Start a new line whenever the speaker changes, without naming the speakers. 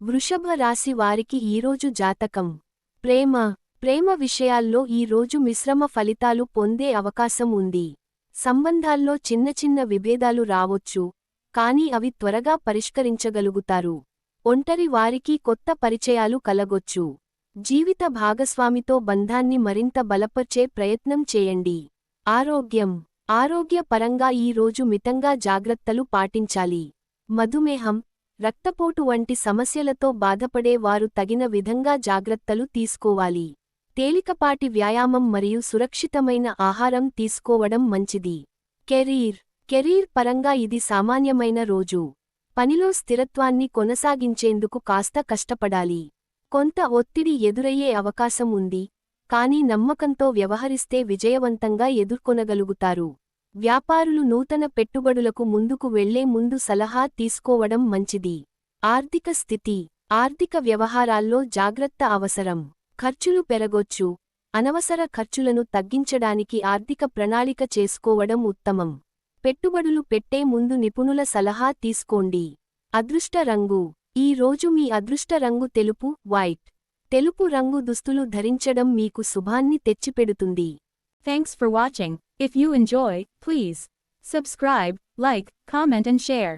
వృషభ రాశి వారికి ఈరోజు జాతకం. ప్రేమ విషయాల్లో ఈ రోజు మిశ్రమ ఫలితాలు పొందే అవకాశం ఉంది. సంబంధాల్లో చిన్న చిన్న విభేదాలు రావొచ్చు, కానీ అవి త్వరగా పరిష్కరించగలుగుతారు. ఒంటరి వారికి కొత్త పరిచయాలు కలగొచ్చు. జీవిత భాగస్వామితో బంధాన్ని మరింత బలపర్చే ప్రయత్నం చేయండి. ఆరోగ్య పరంగా ఈ రోజు మితంగా జాగ్రత్తలు పాటించాలి. మధుమేహం, రక్తపోటు వంటి సమస్యలతో బాధపడే వారు తగిన విధంగా జాగ్రత్తలు తీసుకోవాలి. తేలికపాటి వ్యాయామం మరియు సురక్షితమైన ఆహారం తీసుకోవడం మంచిది. కెరీర్ పరంగా ఇది సామాన్యమైన రోజు. పనిలో స్థిరత్వాన్ని కొనసాగించేందుకు కాస్త కష్టపడాలి. కొంత ఒత్తిడి ఎదురయ్యే అవకాశం ఉంది, కానీ నమ్మకంతో వ్యవహరిస్తే విజయవంతంగా ఎదుర్కొనగలుగుతారు. వ్యాపారులు నూతన పెట్టుబడులకు ముందుకు వెళ్లే ముందు సలహా తీసుకోవడం మంచిది. ఆర్థిక స్థితి, ఆర్థిక వ్యవహారాల్లో జాగ్రత్త అవసరం. ఖర్చులు పెరగొచ్చు. అనవసర ఖర్చులను తగ్గించడానికి ఆర్థిక ప్రణాళిక చేసుకోవడం ఉత్తమం. పెట్టుబడులు పెట్టే ముందు నిపుణుల సలహా తీసుకోండి. అదృష్ట రంగు, ఈ రోజు మీ అదృష్ట రంగు తెలుపు, వైట్. తెలుపు రంగు దుస్తులు ధరించడం మీకు శుభాన్ని తెచ్చిపెడుతుంది.
Thanks for watching. If you enjoy, please subscribe, like, comment and share.